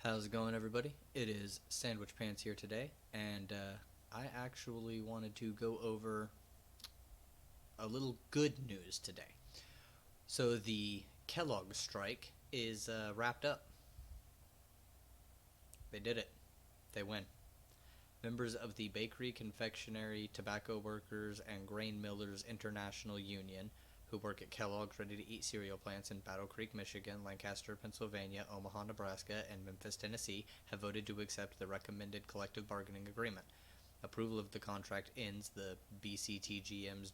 How's it going, everybody? It is Sandwich Pants here today, and I actually wanted to go over a little good news today. So, the Kellogg strike is wrapped up. They did it. They win. Members of the Bakery, Confectionery, Tobacco Workers, and Grain Millers International Union, who work at Kellogg's ready-to-eat cereal plants in Battle Creek, Michigan, Lancaster, Pennsylvania, Omaha, Nebraska, and Memphis, Tennessee, have voted to accept the recommended collective bargaining agreement. Approval of the contract ends the BCTGM's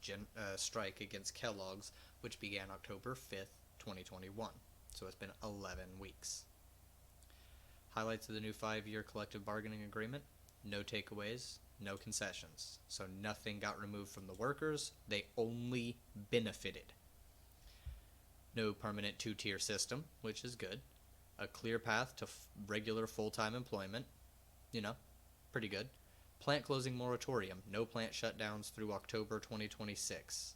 strike against Kellogg's, which began October 5th, 2021. So it's been 11 weeks. Highlights of the new 5-year collective bargaining agreement: no takeaways, no concessions. So nothing got removed from the workers. They only benefited. No permanent 2-tier system, which is good. A clear path to regular full-time employment. Pretty good. Plant closing moratorium. No plant shutdowns through October 2026.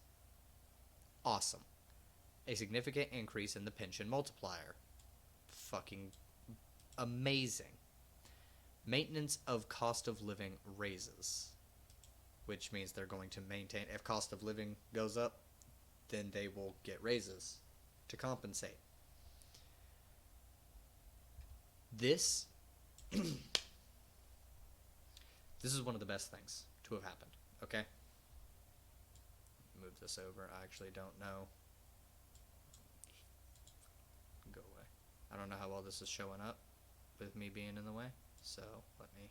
Awesome. A significant increase in the pension multiplier. Fucking amazing. Maintenance of cost of living raises, which means they're going to maintain. If cost of living goes up, then they will get raises to compensate. This this is one of the best things to have happened. Okay, move this over. I actually don't know. Go away. I don't know how well this is showing up with me being in the way. So let me.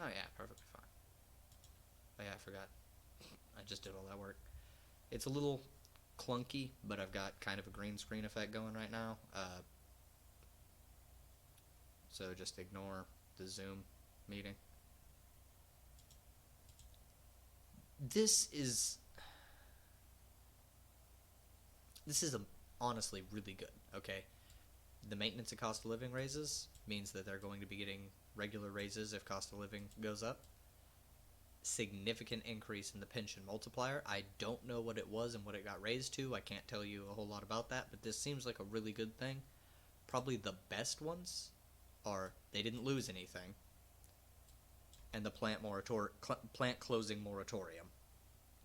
Oh yeah, perfectly fine. Oh yeah, I forgot. I just did all that work. It's a little clunky, but I've got kind of a green screen effect going right now. So just ignore the Zoom meeting. This is honestly really good. Okay, the maintenance of cost of living raises means that they're going to be getting regular raises if cost of living goes up. Significant increase in the pension multiplier. I don't know what it was and what it got raised to. I can't tell you a whole lot about that, but this seems like a really good thing. Probably the best ones are they didn't lose anything, and the plant closing moratorium.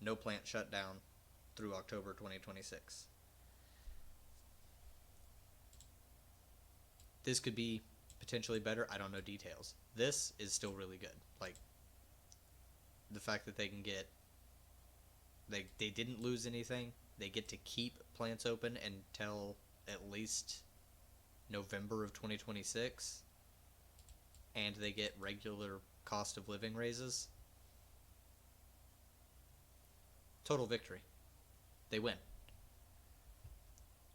No plant shutdown through October 2026. This could be potentially better. I don't know details. This is still really good. Like, the fact that they can get, they didn't lose anything. They get to keep plants open until at least November of 2026, and they get regular cost of living raises. Total victory. They win.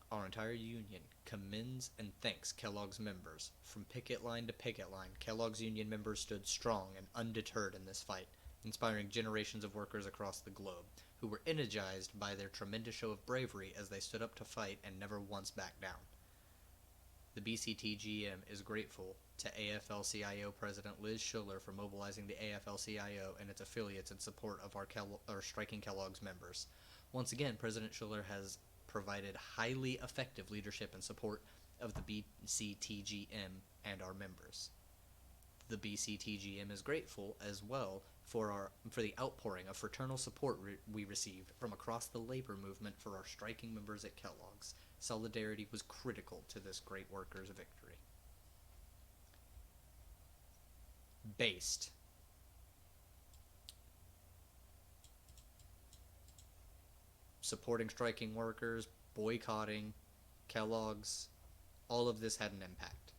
Our entire union commends and thanks Kellogg's members. From picket line to picket line, Kellogg's union members stood strong and undeterred in this fight, inspiring generations of workers across the globe, who were energized by their tremendous show of bravery as they stood up to fight and never once backed down. The BCTGM is grateful to AFL-CIO President Liz Schuller for mobilizing the AFL-CIO and its affiliates in support of our striking Kellogg's members. Once again, President Schuller has provided highly effective leadership and support of the BCTGM and our members. The BCTGM is grateful as well for the outpouring of fraternal support we received from across the labor movement for our striking members at Kellogg's. Solidarity was critical to this great workers' victory. Based. Supporting striking workers, boycotting Kellogg's, all of this had an impact.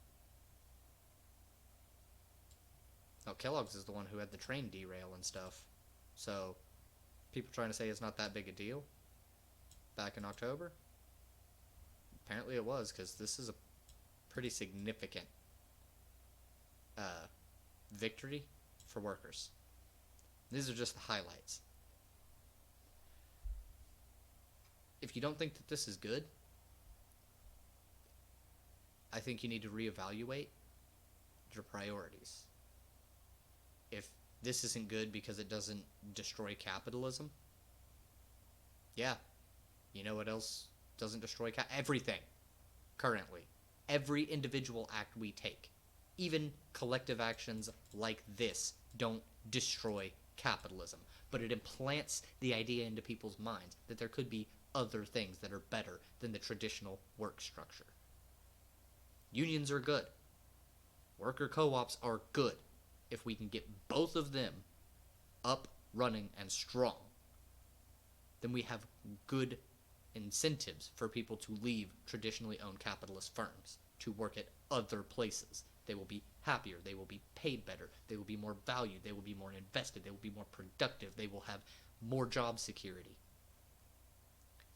Now, Kellogg's is the one who had the train derail and stuff. So, people trying to say it's not that big a deal back in October? Apparently it was, because this is a pretty significant victory for workers. These are just the highlights. If you don't think that this is good, I think you need to reevaluate your priorities. If this isn't good because it doesn't destroy capitalism, yeah, you know what else doesn't destroy everything currently? every individual act we take, even collective actions like this, don't destroy capitalism, but it implants the idea into people's minds that there could be other things that are better than the traditional work structure. Unions are good. Worker co-ops are good. If we can get both of them up, running, and strong, then we have good incentives for people to leave traditionally owned capitalist firms to work at other places. They will be happier, they will be paid better, they will be more valued, they will be more invested, they will be more productive, they will have more job security.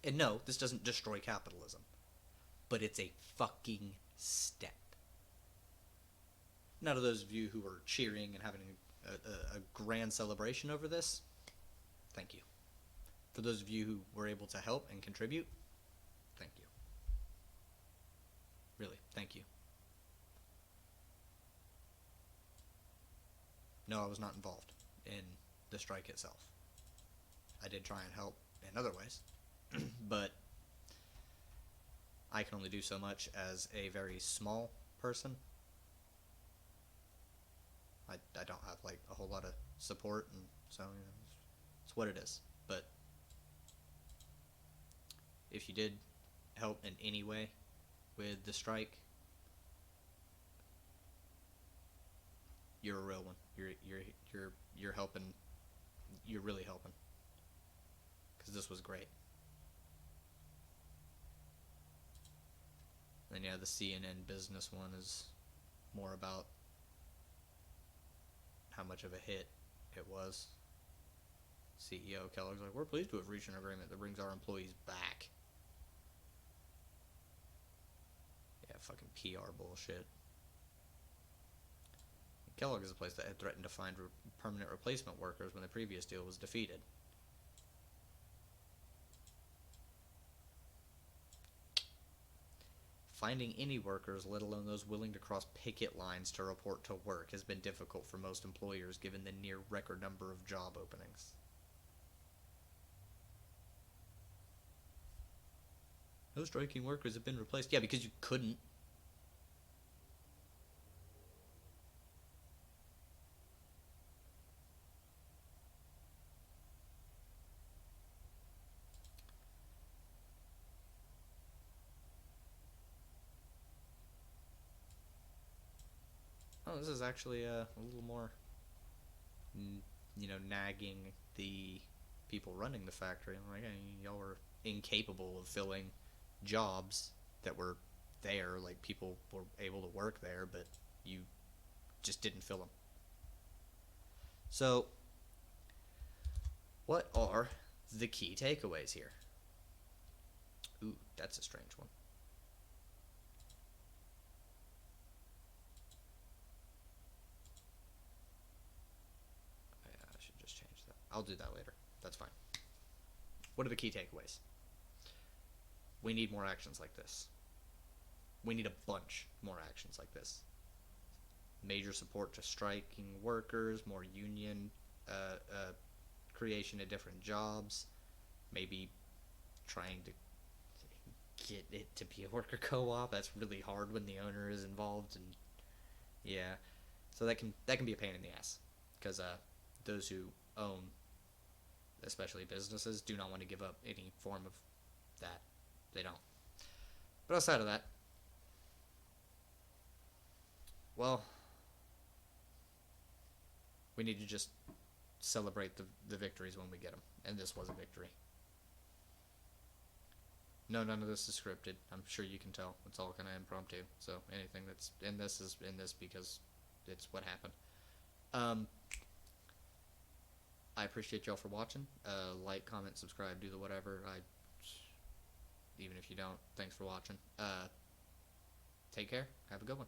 And no, this doesn't destroy capitalism, but it's a fucking step. Now, to those of you who are cheering and having a grand celebration over this, thank you. For those of you who were able to help and contribute, thank you. Really, thank you. No, I was not involved in the strike itself. I did try and help in other ways, but I can only do so much as a very small person. I don't have like a whole lot of support, and so it's what it is. But if you did help in any way with the strike, you're a real one. You're helping. You're really helping, because this was great. And yeah, the CNN business one is more about how much of a hit it was. CEO Kellogg's like, we're pleased to have reached an agreement that brings our employees back. Yeah, fucking PR bullshit. Kellogg is a place that had threatened to find permanent replacement workers when the previous deal was defeated. Finding any workers, let alone those willing to cross picket lines to report to work, has been difficult for most employers given the near record number of job openings. No striking workers have been replaced. Yeah, because you couldn't. Oh, this is actually a little more, nagging the people running the factory. I'm like, hey, y'all were incapable of filling jobs that were there. Like, people were able to work there, but you just didn't fill them. So, what are the key takeaways here? Ooh, that's a strange one. I'll do that later. That's fine. What are the key takeaways? We need more actions like this. We need a bunch more actions like this. Major support to striking workers, more union creation of different jobs, maybe trying to get it to be a worker co-op. That's really hard when the owner is involved, and yeah, so that can be a pain in the ass, because those who own, especially businesses, do not want to give up any form of that. They don't. But outside of that, well, we need to just celebrate the victories when we get them. And this was a victory. No, none of this is scripted. I'm sure you can tell. It's all kind of impromptu. So anything that's in this is in this because it's what happened. I appreciate y'all for watching. Like, comment, subscribe, do the whatever. Even if you don't, thanks for watching. Take care. Have a good one.